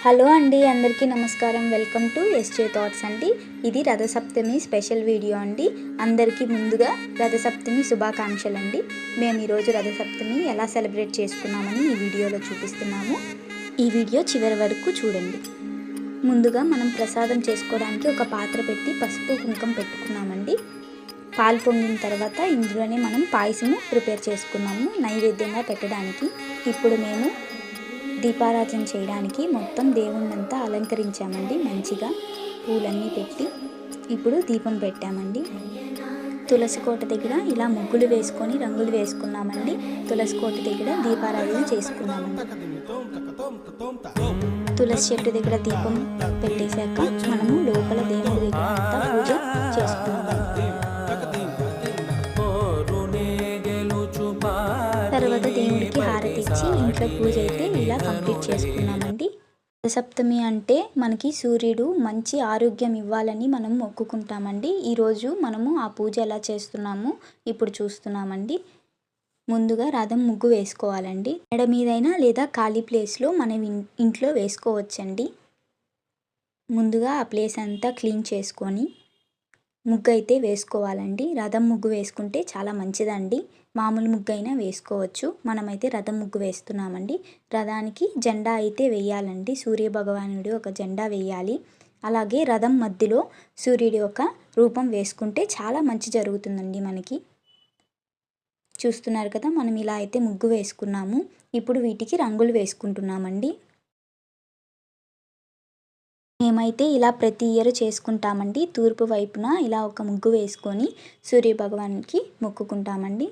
Hello అండి, అందరికీ నమస్కారం. వెల్కమ్ టు ఎస్జే థాట్స్ అండి. ఇది రథసప్తమి స్పెషల్ వీడియో అండి. అందరికీ ముందుగా రథసప్తమి శుభాకాంక్షలు అండి. మేము ఈరోజు రథసప్తమి ఎలా సెలబ్రేట్ చేసుకున్నామని ఈ వీడియోలో చూపిస్తున్నాము. ఈ వీడియో చివరి వరకు చూడండి. ముందుగా మనం ప్రసాదం చేసుకోవడానికి ఒక పాత్ర పెట్టి పసుపు కుంకుమ పెట్టుకున్నామండి. పాలు పొంగిన తర్వాత ఇందులోనే మనం పాయసము ప్రిపేర్ చేసుకున్నాము నైవేద్యంగా పెట్టడానికి. ఇప్పుడు మేము దీపారాధన చేయడానికి మొత్తం దేవుణ్ణంతా అలంకరించామండి. మంచిగా పూలన్నీ పెట్టి ఇప్పుడు దీపం పెట్టామండి. తులసి కోట దగ్గర ఇలా ముగ్గులు వేసుకొని రంగులు వేసుకున్నామండి. తులసి కోట దగ్గర దీపారాధన చేసుకున్నామండి. తులసి చెట్టు దగ్గర దీపం పెట్టేశాక మనము లోపల దేవుడి దగ్గర అంతా పూజ చేసుకున్నామండి. తర్వాత దేవుడికి హారతి ఇచ్చి ఇంట్లో పూజ అయితే ఇలా కంప్లీట్ చేసుకున్నామండి. రథసప్తమి అంటే మనకి సూర్యుడు మంచి ఆరోగ్యం ఇవ్వాలని మనం మొక్కుకుంటామండి. ఈరోజు మనము ఆ పూజ ఎలా చేస్తున్నాము ఇప్పుడు చూస్తున్నామండి. ముందుగా రథం ముగ్గు వేసుకోవాలండి. మెడ మీదైనా లేదా ఖాళీ ప్లేస్లో మనం ఇంట్లో వేసుకోవచ్చండి. ముందుగా ఆ ప్లేస్ అంతా క్లీన్ చేసుకొని ముగ్గు అయితే వేసుకోవాలండి. రథం ముగ్గు వేసుకుంటే చాలా మంచిదండి. మామూలు ముగ్గు అయినా వేసుకోవచ్చు. మనమైతే రథం ముగ్గు వేస్తున్నామండి. రథానికి జెండా అయితే వేయాలండి. సూర్య భగవానుడి ఒక జెండా వేయాలి. అలాగే రథం మధ్యలో సూర్యుడి యొక్క రూపం వేసుకుంటే చాలా మంచి జరుగుతుందండి మనకి. చూస్తున్నారు కదా, మనం ఇలా అయితే ముగ్గు వేసుకున్నాము. ఇప్పుడు వీటికి రంగులు వేసుకుంటున్నామండి. మేమైతే ఇలా ప్రతి ఇయర్ చేసుకుంటామండి. తూర్పు వైపున ఇలా ఒక ముగ్గు వేసుకొని సూర్యభగవాన్కి మొక్కుకుంటామండి.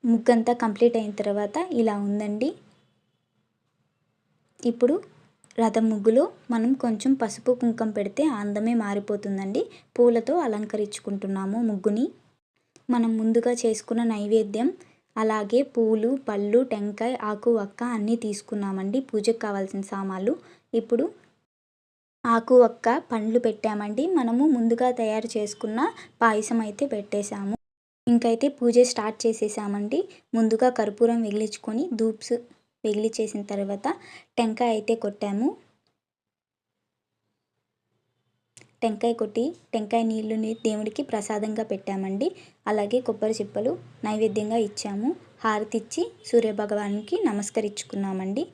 ముగ్గంతా కంప్లీట్ అయిన తర్వాత ఇలా ఉందండి. ఇప్పుడు రథం ముగ్గులో మనం కొంచెం పసుపు కుంకుమ పెడితే అందమే మారిపోతుందండి. పూలతో అలంకరించుకుంటున్నాము ముగ్గుని. మనం ముందుగా చేసుకున్న నైవేద్యం అలాగే పూలు, పళ్ళు, టెంకాయ, ఆకు, వక్క అన్నీ తీసుకున్నామండి. పూజకు కావాల్సిన సామాన్లు. ఇప్పుడు ఆకు, వక్క, పండ్లు పెట్టామండి. మనము ముందుగా తయారు చేసుకున్న పాయసం అయితే పెట్టేశాము. ఇంకైతే పూజ స్టార్ట్ చేసేసామండి. ముందుగా కర్పూరం వెలిగించుకొని ధూప్స్ వెలిగించేసిన తర్వాత టెంకాయ అయితే కొట్టాము. టెంకాయ కొట్టి టెంకాయ నీళ్ళని దేవుడికి ప్రసాదంగా పెట్టామండి. అలాగే కొబ్బరి చిప్పలు నైవేద్యంగా ఇచ్చాము. హారతి ఇచ్చి సూర్యభగవానికి నమస్కరించుకున్నామండి.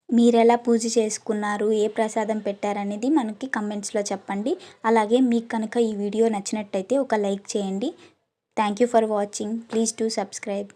మీరెలా పూజ చేసుకున్నారు, ఏ ప్రసాదం పెట్టారనేది మనకి కమెంట్స్లో చెప్పండి. అలాగే మీకు కనుక ఈ వీడియో నచ్చినట్టయితే ఒక లైక్ చేయండి. Thank you for watching. Please do subscribe.